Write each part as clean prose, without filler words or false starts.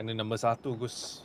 Ini nomor 1, Gus.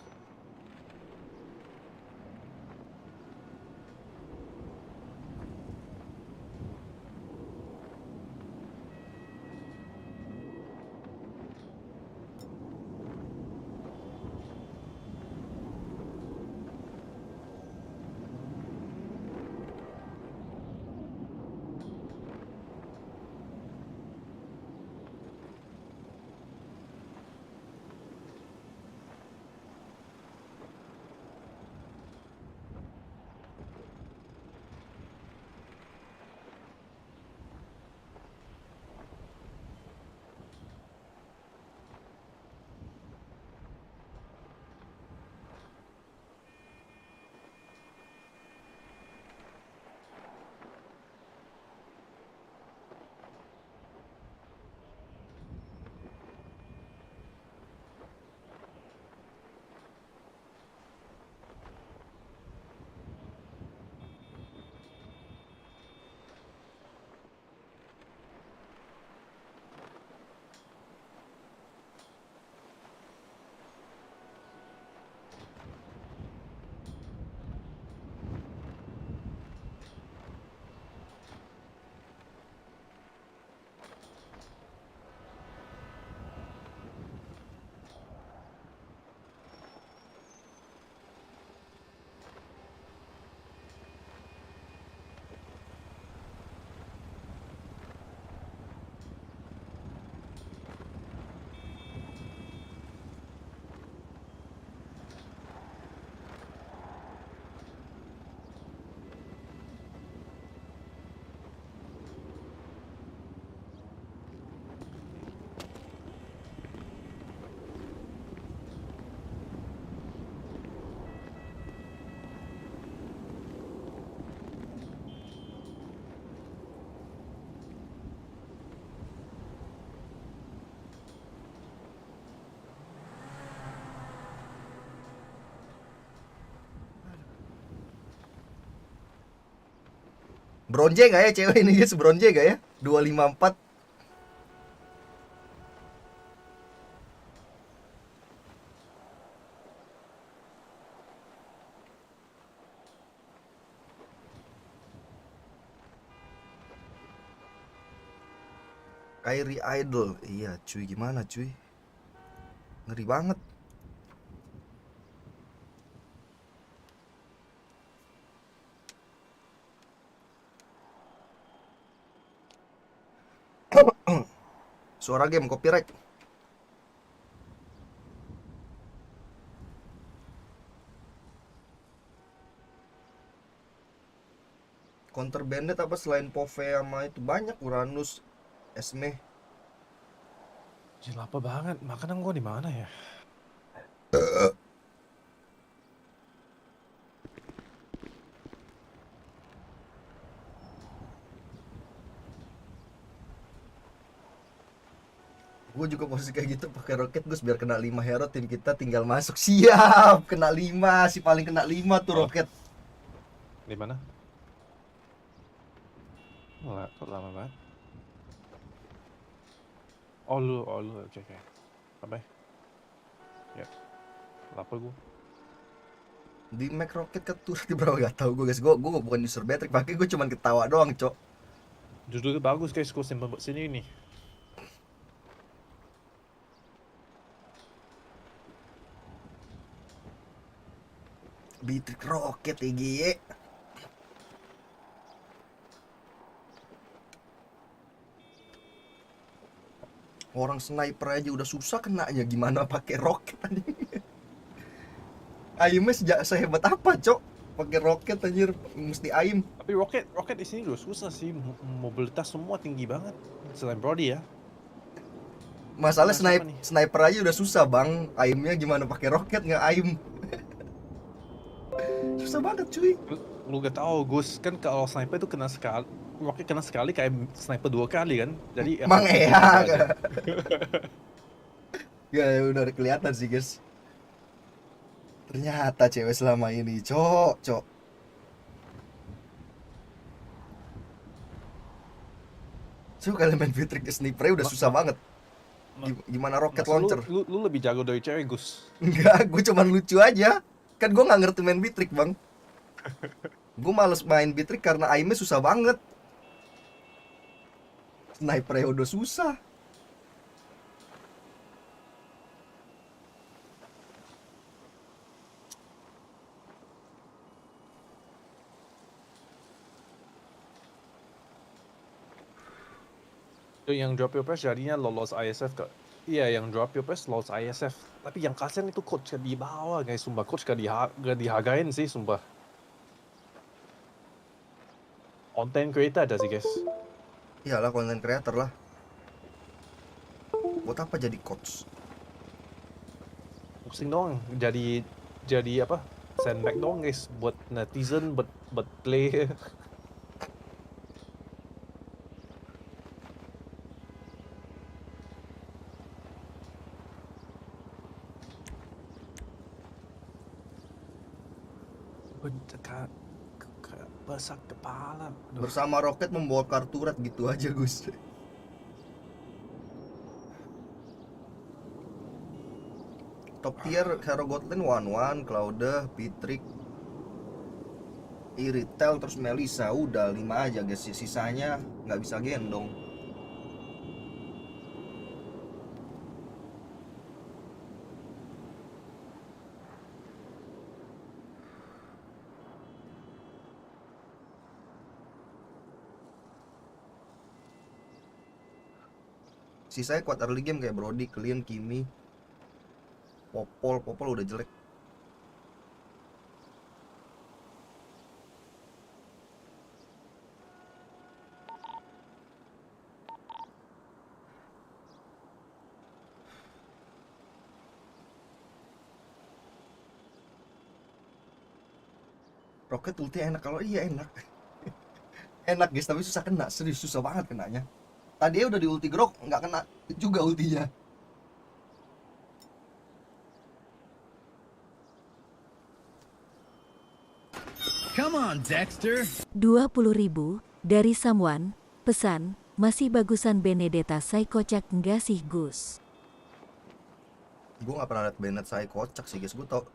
Bronze gak ya cewek ini guys? Bronze gak ya? 254. Kyrie Idol. Iya cuy, gimana cuy? Ngeri banget. Suara game copyright. Counter bandit apa selain Pove sama itu banyak, Uranus, Esme. Jadi lapar banget. Makanan gua di mana ya? Gue juga posisi kayak gitu pakai roket Gus biar kena 5 hero, tim kita tinggal masuk. Siap, kena 5, si paling kena 5 tuh Oh. roket. Di mana? Kok lama banget? Oh lu. Oke. Bye. Ya. Lapar gua. Di Mac roket keturut di berapa gak tahu gue guys. Gue bukan user Batric, pakai gue cuman ketawa doang, Cok. Judulnya bagus guys, gua simpen buat sini nih. Batric roket EGY. Orang sniper aja udah susah kenanya, gimana pakai roket anjing. Aimnya sehebat apa, Cok? Pakai roket anjir, mesti aim. Tapi roket di sini juga susah sih. Mobilitas semua tinggi banget. Selain Brody ya. Masalah Siapa nih? sniper aja udah susah, Bang. Aimnya gimana pakai roket nggak aim? Susah banget, cuy. Lu gak tahu Gus, kan kalau sniper itu kena sekali, roket kena sekali kayak sniper 2 kali kan. Jadi Emang efeknya ya. beda aja. Ya udah kelihatan sih, guys. Ternyata cewek selama ini, Cok. So, kalian main Batric sniper udah susah banget. Gimana rocket Masa launcher? lu lebih jago dari cewek, Gus? Enggak, gue cuman lucu aja. Kan gue nggak ngerti main bitrik bang. Gue males main bitrik karena aimnya susah banget. Sniper ya udah susah. Yang drop your price jadinya lolos ISF kak. Iya, yang drop your price lolos ISF. Tapi yang kasian itu coach di bawah guys, sumpah. Coach gak dihargain sih, sumpah. Content creator ada sih guys. Iyalah content creator lah. Buat apa jadi coach? Pusing doang. Jadi apa? Sandbag doang guys. Buat netizen, buat play. Besar kepala. Aduh. Bersama roket membongkar turret gitu aja Gus. Top tier hero Godlin 1-1, Claude, Pitrik, Iritel, terus Melisa. Udah 5 aja guys. Sisanya nggak bisa gendong. Sisanya kuat early game kayak Brody, Clean, Kimi, Popol udah jelek. Roket ulti enak, kalau iya enak. Enak guys, tapi susah kena, serius susah banget kenanya. Tadi udah di ulti grok, nggak kena juga ultinya. Come on, Dexter. 20.000 dari someone, pesan, masih bagusan Benedetta saya kocak nggak sih Gus? Gue nggak pernah liat Bennett saya kocak sih guys, gue tau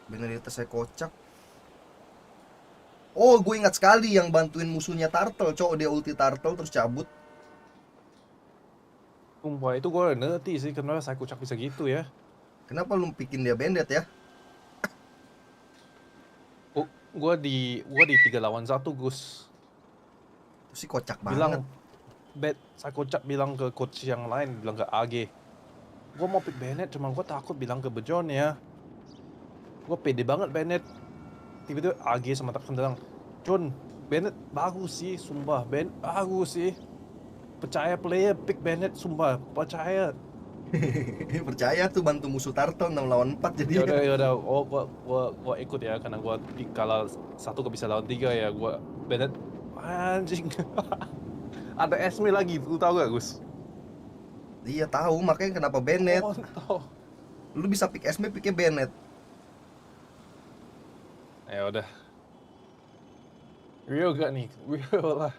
Benedetta saya kocak. Oh, gue ingat sekali yang bantuin musuhnya Turtle, cowok dia ulti Turtle terus cabut. Sumpah itu gue ngerti sih kenapa saya kocak bisa gitu ya. Kenapa lu bikin dia Bandit ya? Gue di 3 lawan 1 Gus. Itu sih kocak Bilang banget. saya kocak bilang ke coach yang lain, bilang ke AG. Gue mau pick Bennett, cuma gue takut bilang ke Bejon ya. Gue pede banget Bennett. Tiba-tiba AG sama Takkan bilang, John, Bennett bagus sih, sumpah. Bennett bagus sih. Percaya player, pick Bennett, sumpah. Percaya. Percaya tuh bantu musuh Turtle 6 lawan 4 jadi. Yaudah. Oh, gua ikut ya, karena gua kalau 1 gak bisa lawan 3 ya. Gua Bennett, anjing. Ada Esme lagi, lu tau gak Gus? Iya tahu, makanya kenapa Bennett. Kontol. Lu bisa pick Esme, picknya Bennett. Ya udah. Real gak nih? Real lah.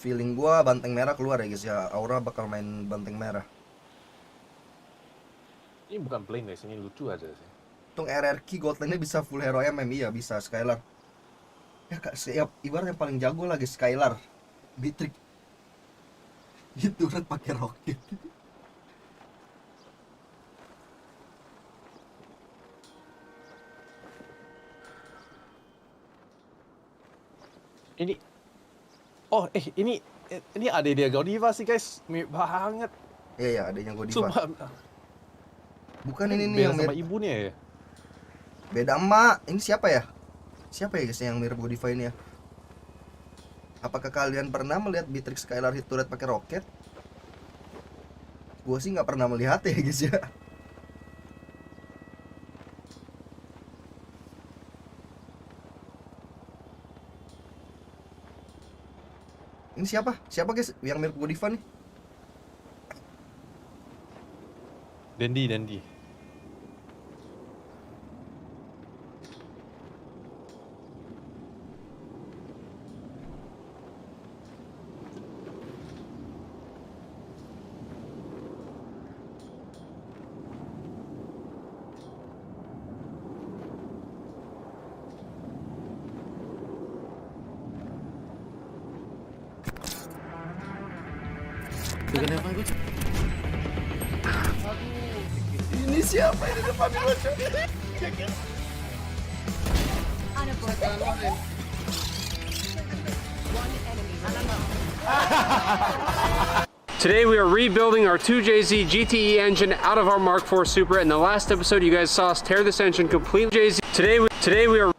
Feeling gua banteng merah keluar ya guys ya. Aura bakal main banteng merah. Ini bukan plain guys, ini lucu aja sih. Untung RRQ Godline-nya bisa full hero MM, iya bisa Skylar. Ya kak, ibarat yang paling jago lagi Skylar. Bitrik. Gitu red pakai roket. Ini ini ada dia Godiva sih guys, mirip banget. Iya ya, adanya Godiva. Sumpah. Bukan ini nih Beda yang sama mirip. ibunya ya. Beda emak. Ini siapa ya? Siapa ya guys yang mirip Godiva ini ya? Apakah kalian pernah melihat Beatrix Skylar hit turret pakai roket? Gua sih nggak pernah melihat ya guys ya. Ini siapa? Siapa guys yang mirip Godiva nih? Dendi. Ini siapa ini depan lucu? Today we are rebuilding our 2JZ GTE engine out of our Mark IV Supra. In the last episode you guys saw us tear this engine completely. Today we are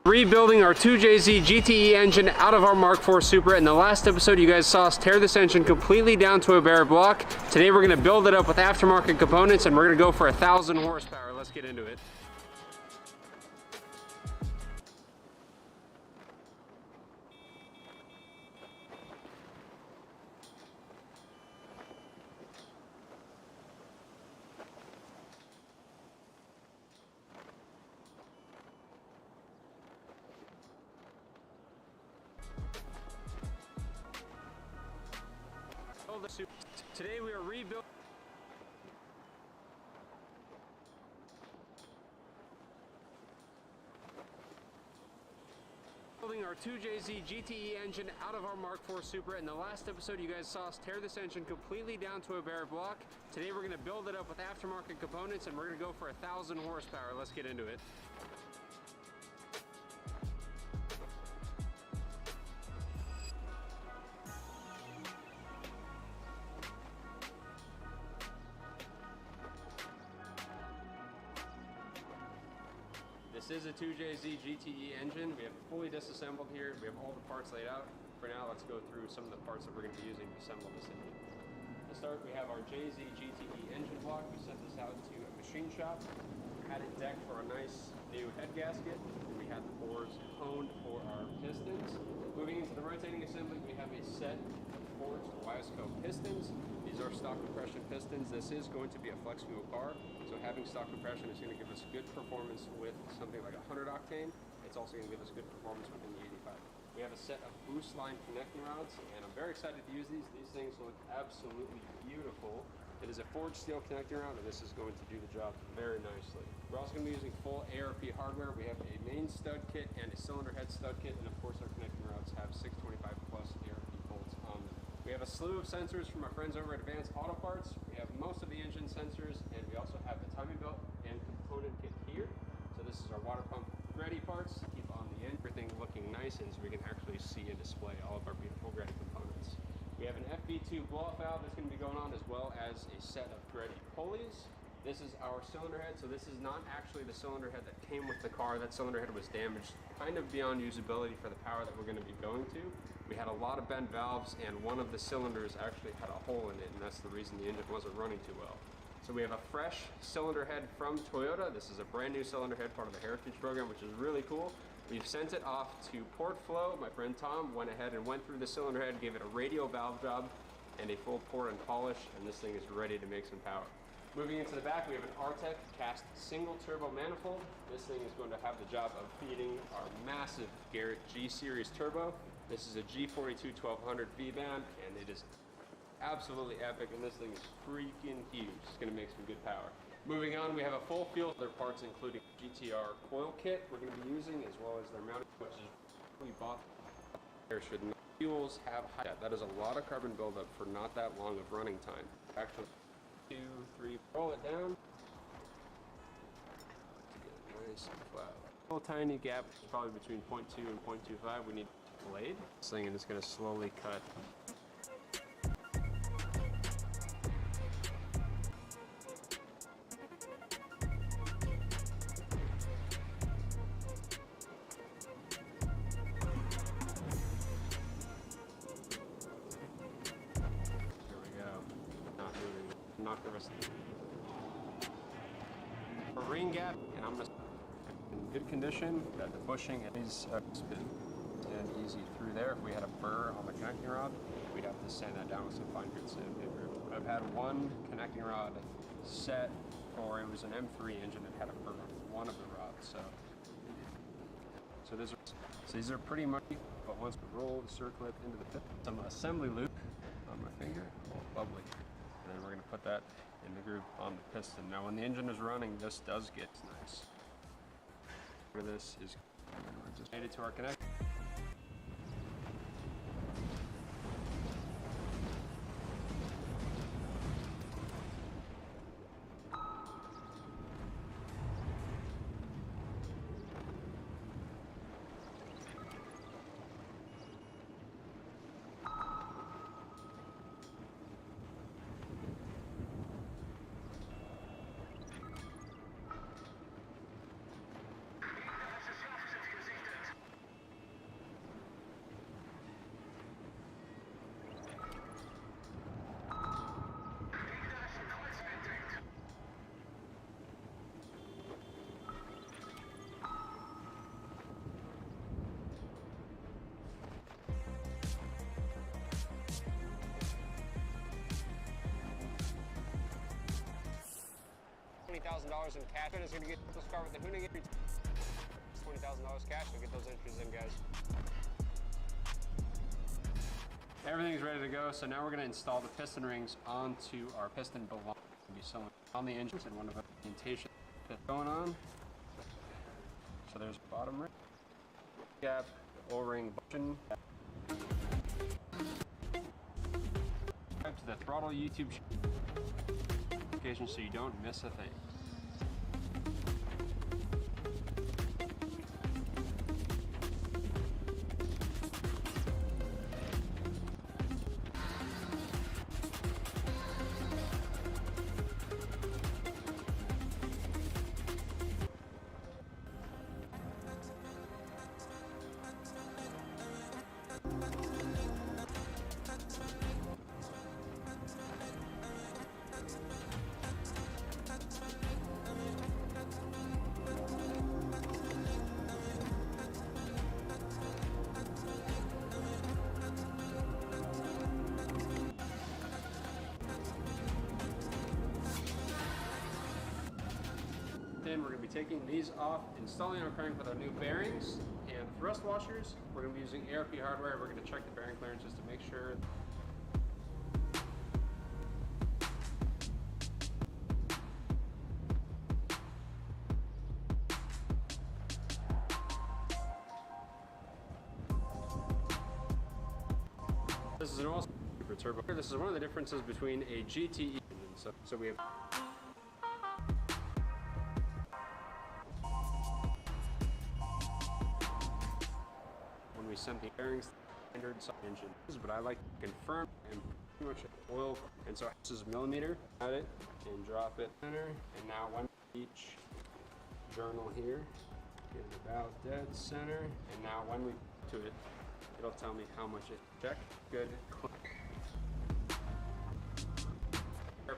rebuilding our 2JZ GTE engine out of our Mark IV Supra. In the last episode you guys saw us tear this engine completely down to a bare block. Today we're going to build it up with aftermarket components and we're going to go for 1,000 horsepower. Let's get into it. Today we are rebuilding our 2JZ GTE engine out of our Mark IV Supra. In the last episode you guys saw us tear this engine completely down to a bare block. Today we're going to build it up with aftermarket components and we're going to go for 1,000 horsepower. Let's get into it. This is a 2JZ GTE engine. We have it fully disassembled here. We have all the parts laid out. For now, let's go through some of the parts that we're going to be using to assemble this engine. To start, we have our JZ GTE engine block. We sent this out to a machine shop. Had it decked for a nice new head gasket. We had the bores honed for our pistons. Moving into the rotating assembly, we have a set of forged Wiseco pistons. These are stock compression pistons. This is going to be a flex fuel car, so having stock compression is going to give us good performance with something like 100 octane. It's also going to give us good performance within the 85. We have a set of boost line connecting rods, and I'm very excited to use these. These things look absolutely beautiful. It is a forged steel connecting rod, and this is going to do the job very nicely. We're also going to be using full ARP hardware. We have a main stud kit and a cylinder head stud kit, and of course our connecting rods have 625 plus ARP bolts on them. We have a slew of sensors from our friends over at Advanced Auto Parts. We have most of the engine sensors, and we also have the timing belt and component kit here. So this is our water pump ready parts to keep on the end, everything looking nice, and so we can actually see and display all of our beautiful ready components. We have an FB2 blow-off valve that's going to be going on, as well as a set of ready pulleys. This is our cylinder head, so this is not actually the cylinder head that came with the car. That cylinder head was damaged kind of beyond usability for the power that we're going to be going to. We had a lot of bent valves, and one of the cylinders actually had a hole in it, and that's the reason the engine wasn't running too well. So we have a fresh cylinder head from Toyota. This is a brand new cylinder head, part of the Heritage program, which is really cool. We've sent it off to Port Flow. My friend Tom went ahead and went through the cylinder head, gave it a radial valve job and a full pour and polish, and this thing is ready to make some power. Moving into the back, we have an Artec cast single turbo manifold. This thing is going to have the job of feeding our massive Garrett G Series turbo. This is a G42 1200 V-band, and it is absolutely epic, and this thing is freaking huge. It's going to make some good power. Moving on, we have a full field of their parts, including GTR coil kit we're going to be using, as well as their mounting, which is we bought. There should not fuels have high. That is a lot of carbon buildup for not that long of running time. Actually, 2, 3, roll it down. To get it nice and flat. A little tiny gap, probably between 0.2 and 0.25. We need a blade. This thing is going to slowly cut. Knock the rest of the ring gap, and I'm just in good condition. That the bushing is spin and easy through there. If we had a burr on the connecting rod, we'd have to sand that down with some fine grit sandpaper. I've had one connecting rod set for, it was an M3 engine that had a burr on one of the rods. So these are pretty muddy, but once we roll the circlip into the pit, some assembly loop on my finger, oh, lovely. And then we're going to put that in the groove on the piston. Now when the engine is running, this does get nice. for this is just added to our connect. $20,000 in cash. Is going to get this car with the Hoonigan. $20,000 cash. We'll get those entries in, guys. Everything's ready to go. So now we're going to install the piston rings onto our piston belong. We'll be selling on the engines and one of the orientation going on. So there's bottom ring gap, the O-ring button. Subscribe to the Throttle YouTube channel so you don't miss a thing. Then we're going to be taking these off, installing our crank with our new bearings and thrust washers. We're going to be using ARP hardware. We're going to check the bearing clearances to make sure. This is an all super turbo. This is one of the differences between a GTE engine. So we have sent the bearings standard engine, but I like to confirm and pretty much oil. And so this is millimeter at it and drop it center. And now one each journal here is about dead center. And now when we to it, it'll tell me how much it check. Good.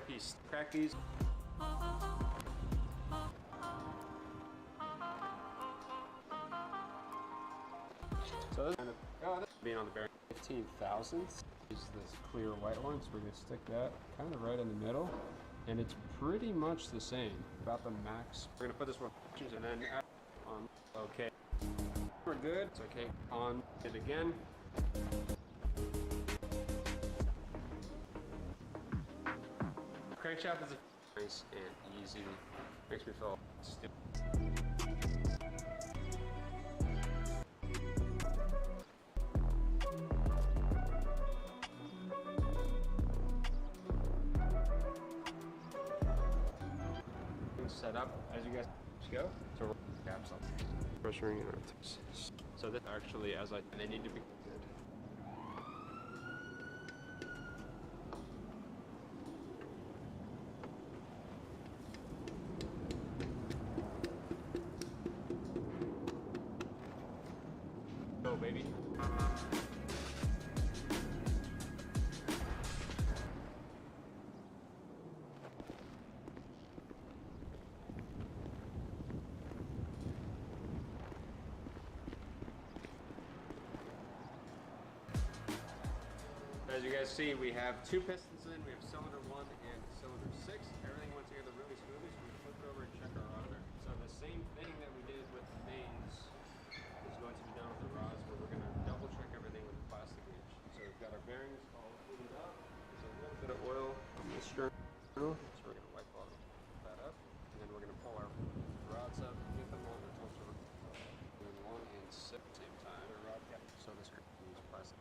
Piece. Crack these. So this kind of, this being on the bearing, 15 thousandths is this clear white one, so we're going to stick that kind of right in the middle, and it's pretty much the same, about the max. We're going to put this one, and then on, okay. We're good, it's okay, on it again. Crankshaft is nice and easy, makes me feel stupid. Set up as you guys go. So we're gaps up. Pressuring in our tips. So this actually, as I, they need to be good. Go, baby. As you guys see, we have two pistons in. We have cylinder 1 and cylinder 6. Everything went together really smoothly, so we flipped over and checked our auditor. So the same thing that we did with the mains is going to be done with the rods, where we're going to double check everything with the plastic gauge. So we've got our bearings all cleaned up. There's a little bit of oil on this journal, so we're going to wipe all that up. And then we're going to pull our rods up, get them on the toaster. sit at the same time. So this could use plastic.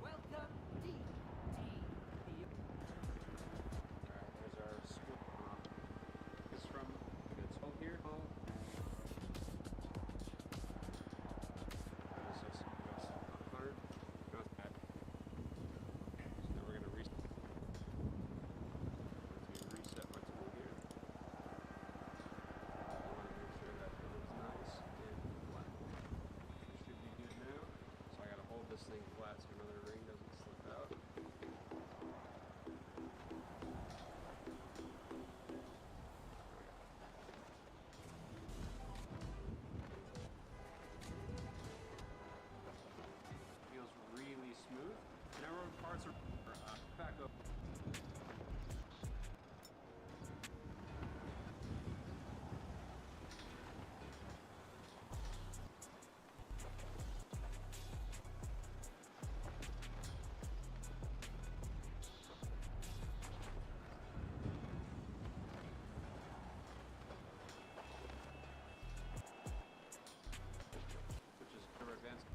Welcome, D. Alright, there's our school. It's from it's home here. This is 100. Not bad. So now we're gonna reset my tool here. I want to make sure that it is nice and flat. It should be good now. So I gotta hold this thing flat so another ring doesn't slip out. Feels really smooth. Now parts are back up. Which is super advanced.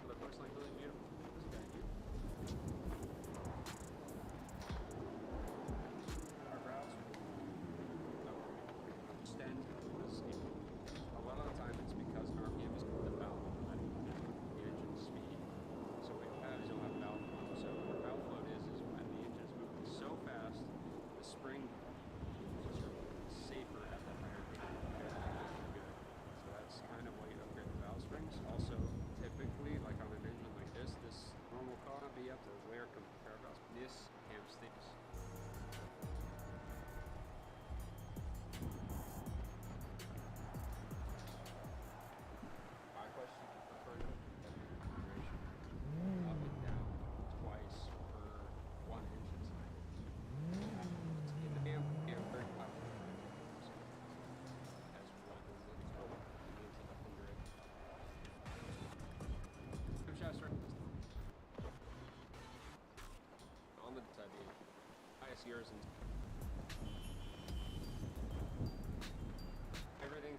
But it looks like really beautiful. This guy here. Our routes extend this. A lot of the time it's because RPM is the valve and the engine speed. So what you'll have is you'll have valve flow. So what valve flow is when the engine is moving so fast, the spring is safer at the higher rate. So that's kind of why you upgrade the valve springs. Also, typically, like on an engine like this normal car will be up to where compare valves. This cam sticks. My question for configuration up and down twice per one engine side. In the cam very high. As well as into the 100. Give shafts right on the side of the engine. Highest gears and everything.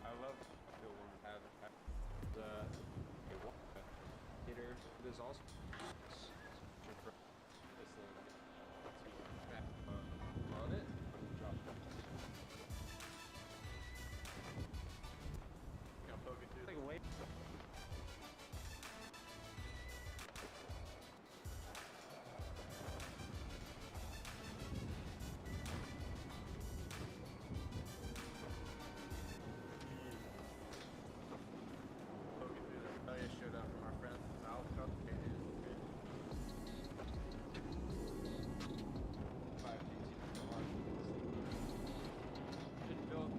I love the one have the hitter. There's also this love it. Drop it. I'll poke it through. Like wait. Showed up from our friend Al Cup. Didn't build.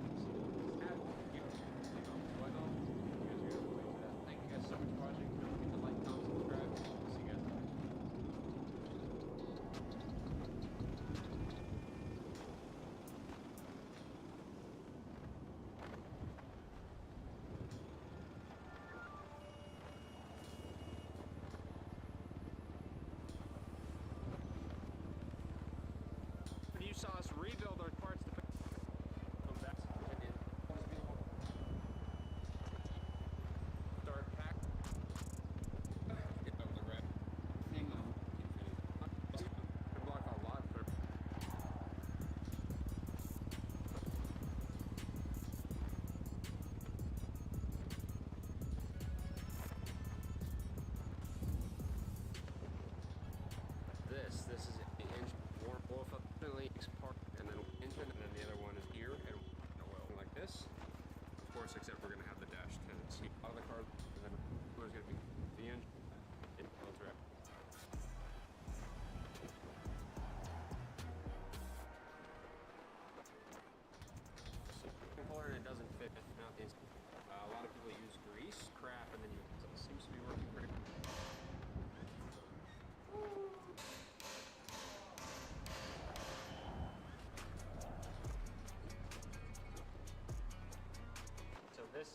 Thank you guys so much for watching. Don't forget to like, comment, subscribe. See you guys later. You saw us rebuild our parts to come back to start pack. Get over the red thing on block a lot for this is the engine warm both up part and then engine, and then the other one is gear and oil like this. Of course, except we're gonna have the dash 10 seat out of the car, and then there's gonna be the engine and both wrap. And it doesn't fit nowadays. A lot of people use grease, crap, and then it seems to be working pretty good.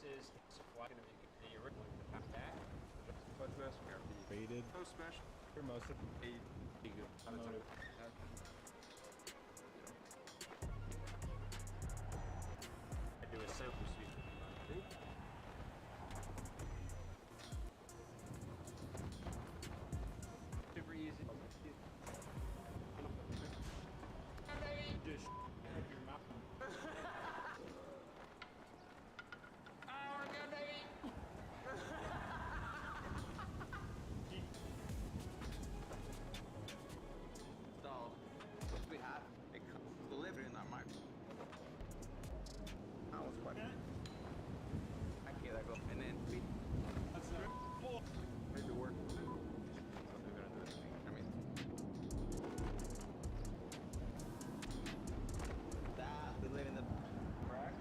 is supply going to be the original back. Foot smash, we have the Rated. toe smash. For most of A good Automotive. I do a sample sweep. Super easy. Just out your mouth. Oh, we're good, baby. So we had a delivery in our market. I was quite. Okay, I go and then we Made to work. So we're gonna do this thing. I mean that delivering the crack.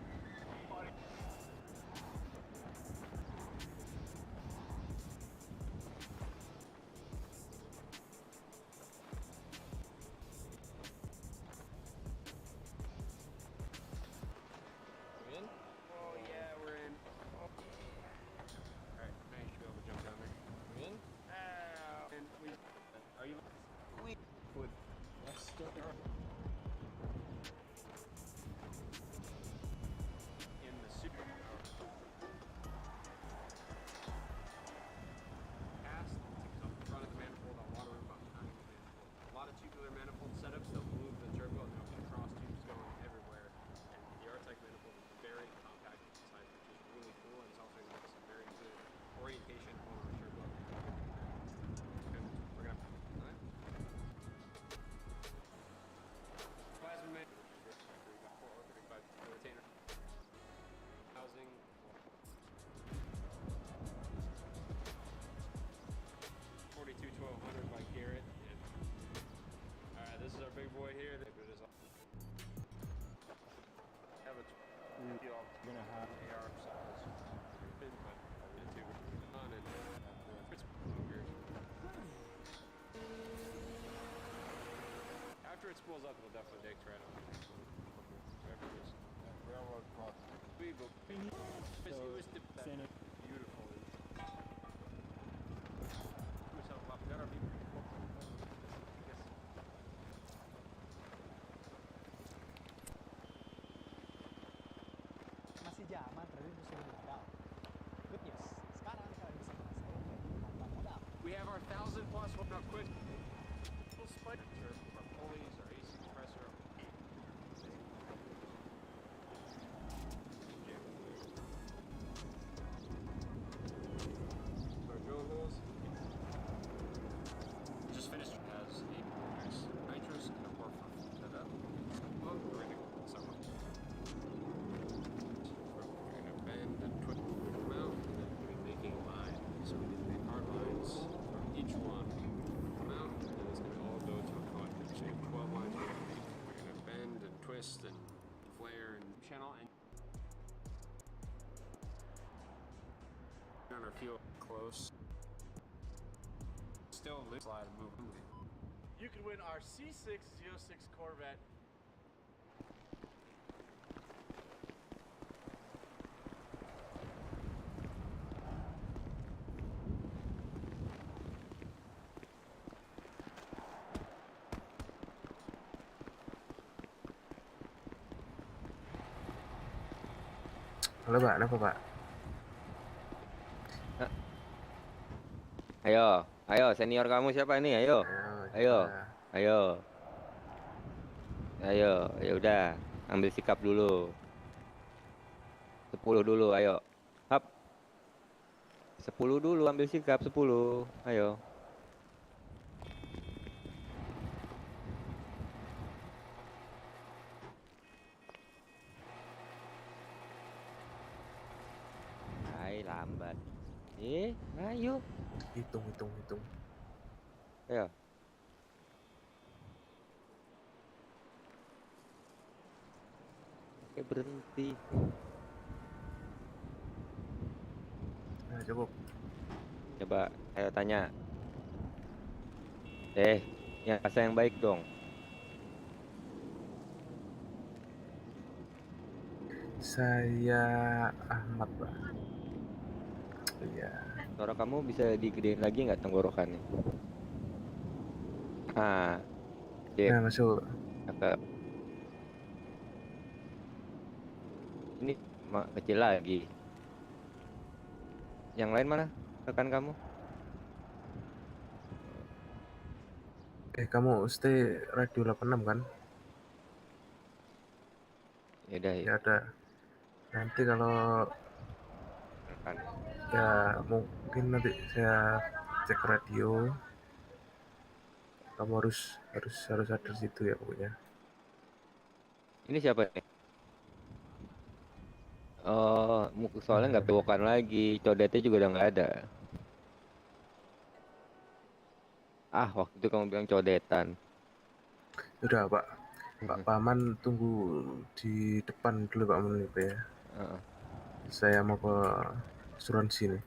In? Oh yeah, we're in. Oh. Alright, nice. You should be able to jump down there. We in? And we. Are you? We would Let's start. In the super. Past to come front of the manifold, a water room behind the manifold. A lot of tubular manifold setups, they'll move the turbo and they'll get cross tubes going everywhere. And the R-Type manifold is very compact inside, which is really cool, and it's also going to give us a very good orientation on our turbo. And we're going to plasma man, which is your factory, got 4 orbiting by the retainer. Housing. 42-1200 by Garrett. Alright, this is our big boy here. Have a We're gonna have AR size. But the two on and it's weird. After it spools up, it'll definitely dig right on. Whatever it is. railroad crossing. We go. It was the Santa. beautiful. Myself up. Got our people. Yes. Masih zaman tapi musim modal. Good news, sekarang kalian bisa merasakan kehidupan tanpa modal. We have our 1,000 plus. Hold on, quick. Full spider turf. Our pulleys, our AC compressor. Our drill holes. Just finished. Has a nice nitrous and a port for that. Oh, we're gonna go somewhere. We're gonna bend and twist them out, and then we're making lines. So we need to make hard lines from each one. Come out, and it's gonna all go to a collective. So you have 12 lines we're gonna make. We're gonna bend and twist and flare and channel and on our fuel close. Still loose slide and move. You could win our C606 Corvette. Halo Pak, kenapa Pak? Ayo, ayo, senior kamu siapa nih? Ayo, ayo, ayo, ayo, ya udah, ambil sikap dulu. 10 dulu, ayo. Hap. 10 dulu, ambil sikap 10. Ayo. Hai, lambat. Ayo. Hitung. Ayo. Oke, berhenti. Nah, cukup. Coba saya tanya. Ya bahasa yang baik dong. Saya Ahmad, Pak. Iya. Suara kamu bisa digedein lagi nggak tenggorokannya? Ah, sip. Nah, masuk. Cakep. Ini kecil lagi. Yang lain mana? Rekan kamu? Kamu stay radio 86 kan? Ya udah, Ya ada. Nanti kalau rekan. ya mungkin nanti saya cek radio. Kamu harus ada situ ya pokoknya. Ini siapa nih? Oh, soalnya nggak bewokan lagi. Codetnya juga udah nggak ada. Ah, waktu itu kamu bilang codetan. Udah, Pak. Pak Paman tunggu di depan dulu, Pak Paman itu ya. Saya mau ke asuransi nih.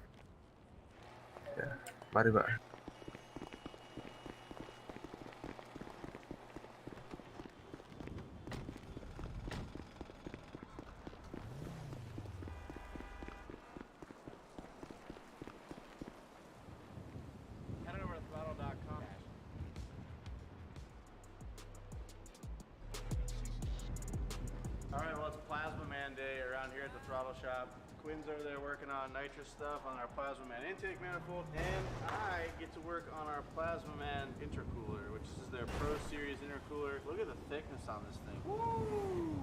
Ya, mari, Pak. Head over to throttle.com. Alright, well, it's Plasma Man Day around here at the throttle shop. Quinn's over there working on nitrous stuff on our Plasma Man intake manifold, and I get to work on our Plasma Man intercooler, which is their Pro Series intercooler. Look at the thickness on this thing. Woo!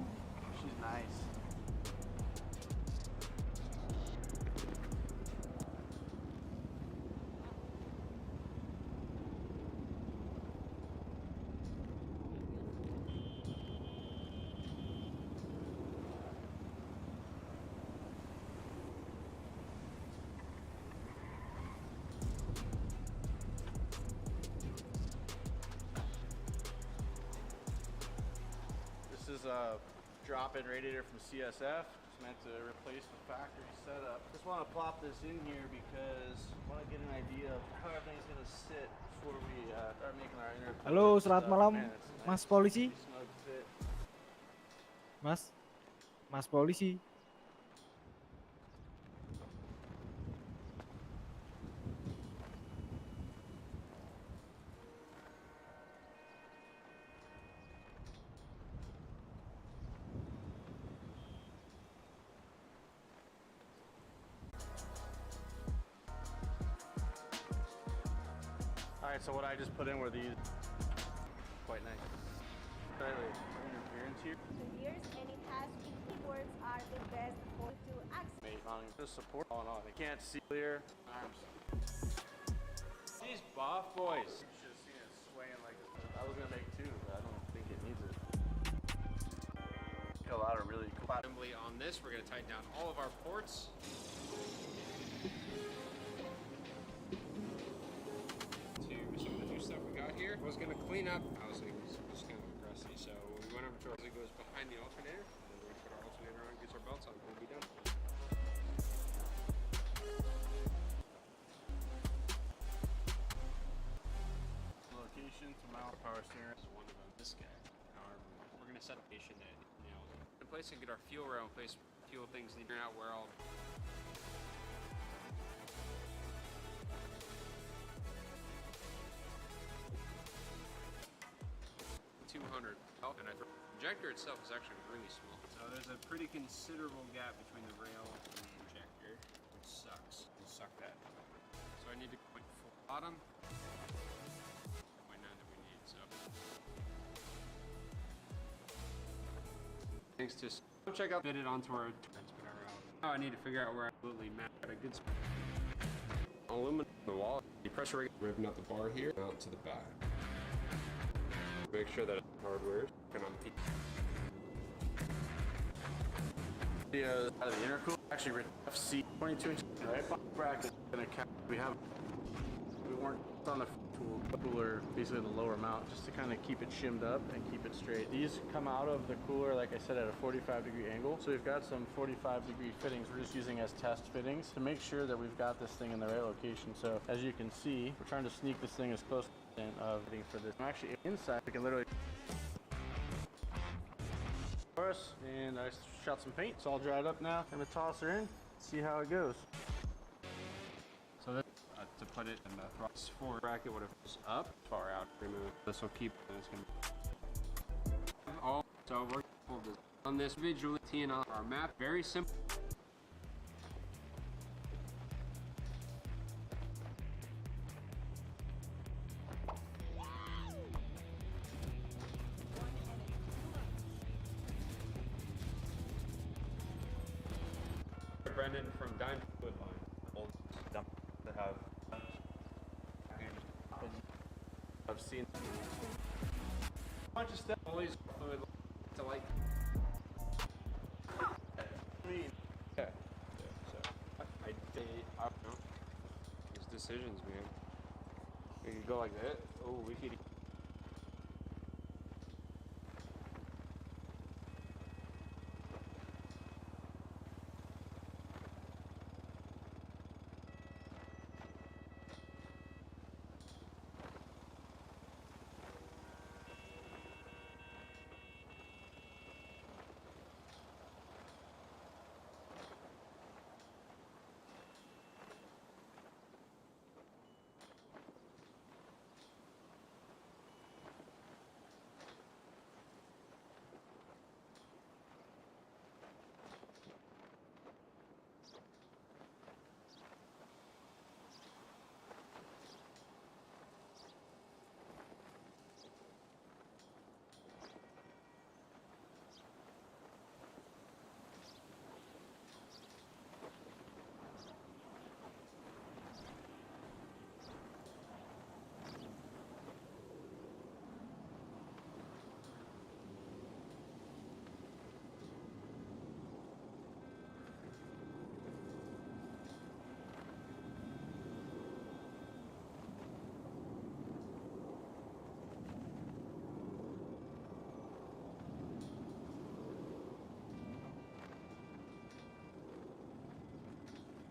She's nice. This is a drop-in radiator from CSF. It's meant to replace the factory setup. Just want to plop this in here because I want to get an idea of how everything's going to sit before we start making our intercooler. Halo, selamat malam, Man, it's a Mas nice, Polisi. snug fit. Mas Polisi. All right, so what I just put in were these. Quite nice. Slightly interference here. Years and it has keyboards are the best for to access. The support on. I can't see clear. Arms. These buff boys. You should have seen it swaying like this. I was gonna make two, but I don't think it needs it. Got a lot of really cool Assembly on this. We're gonna tighten down all of our ports. To some of the new stuff we got here. I was gonna clean up. Obviously, it was just kind of aggressive, so we went over to it goes behind the alternator. And then we put our alternator on, gets our belts on, we'll be done. location to mount power steering. Is one of them. This guy. However, we're gonna set a station that in place and get our fuel rail in place. Fuel things need to figure out where all. Oh, and the injector itself is actually really small. So there's a pretty considerable gap between the rail and the injector, which sucks. We'll suck that. So I need to point full bottom. Point 9 that we need, so. Thanks to check out fit it onto our now I need to figure out where I absolutely map at a good spot. Aluminum the wall. The pressure rig ripping out the bar here out to the back. Make sure that hardware is working on P. The out of the intercooler actually written FC 22 inch right bracket in a cap. We weren't on the cooler, basically the lower mount, just to kind of keep it shimmed up and keep it straight. These come out of the cooler, like I said, at a 45-degree angle. So we've got some 45-degree fittings we're just using as test fittings to make sure that we've got this thing in the right location. So as you can see, we're trying to sneak this thing as close of fitting for this. I'm actually inside, we can literally. As far brush and I shot some paint. It's all dried up now. I'm gonna toss her in, see how it goes. So this, to put it in the thrust forward bracket, what if it's up, far out, remove. This will keep, and it's gonna be all. So we're gonna this on this visually teeing off our map. Very simple. Brendan from Dime Fluid Line. Old dump that have I've seen a bunch of stuff. Always fluid to like. I mean, Yeah. So I don't know. These decisions, man. We could go like that. Oh, we could.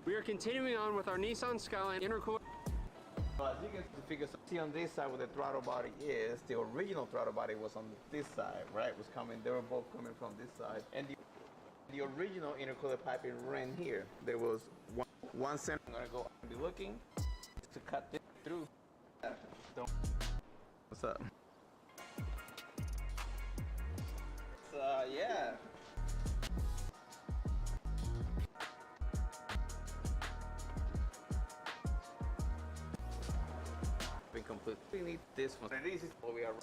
We are continuing on with our Nissan Skyline intercooler. But as you can figure, see on this side where the throttle body is, the original throttle body was on this side, right? It was coming, they were both coming from this side. And the original intercooler piping ran here. There was one center. I'm gonna go and be looking to cut this through. What's up? Yeah. Been completely need this one. And this is what we are.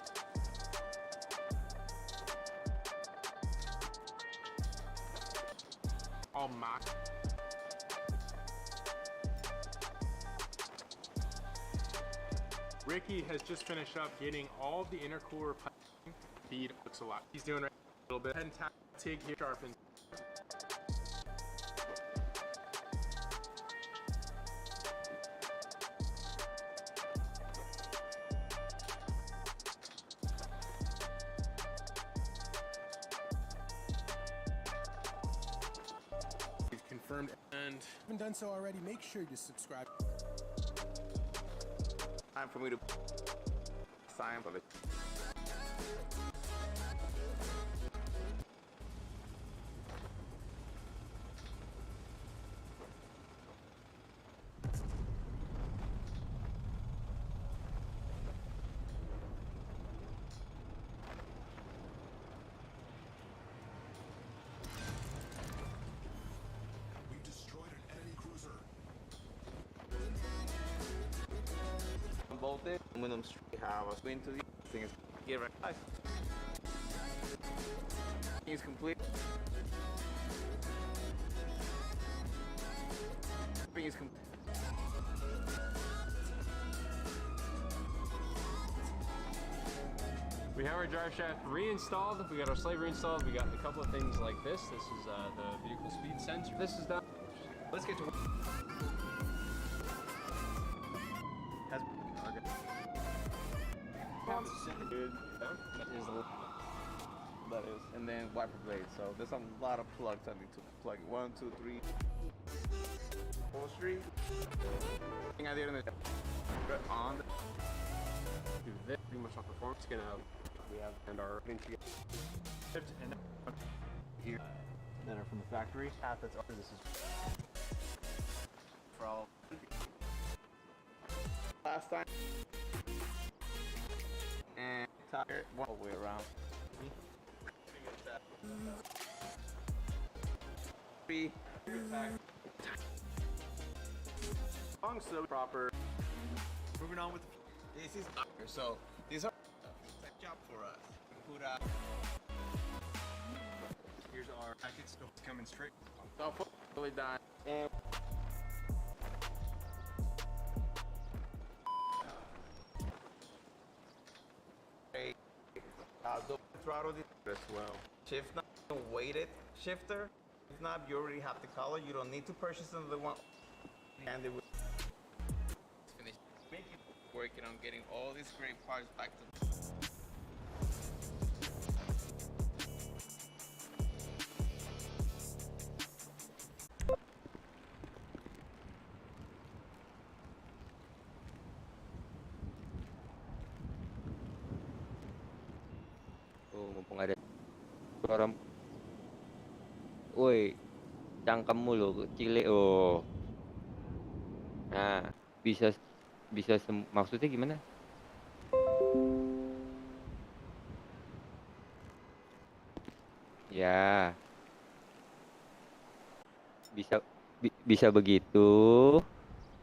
all mock. Ricky has just finished up getting all the intercooler piping feed. Looks a lot. He's doing right a little bit. Head and tap, TIG here, sharpens. Confirmed. And if you haven't done so already, make sure to subscribe. Time for me to sign for it. Bolted aluminum straight have us into the thing is get right. Is complete. Thing is complete. We have our drive shaft reinstalled. We got our slave reinstalled. We got a couple of things like this. This is the vehicle speed sensor. This is done. Let's get to work. Has Good. that is, and then wiper blade. So there's a lot of plugs I need to plug. 1, 2, 3. Full street. Thing I did in the on. Do this pretty much off performance. Gonna we have and our and here that are from the factory. Half that's ours. This is for all. Last time. And tire all the way around. Long so proper. Moving on with this is so these are a job for us. Put here's our packets coming straight. So fully done. And the throttle as well. Shift knob, weighted shifter. If not, you already have the color. You don't need to purchase another one. And it will finish. Make it working on getting all these great parts back to. Oh, mumpung ada suara. Woi, cangkemmu lo kecil. Oh. Nah, bisa maksudnya gimana? Ya, bisa bisa begitu.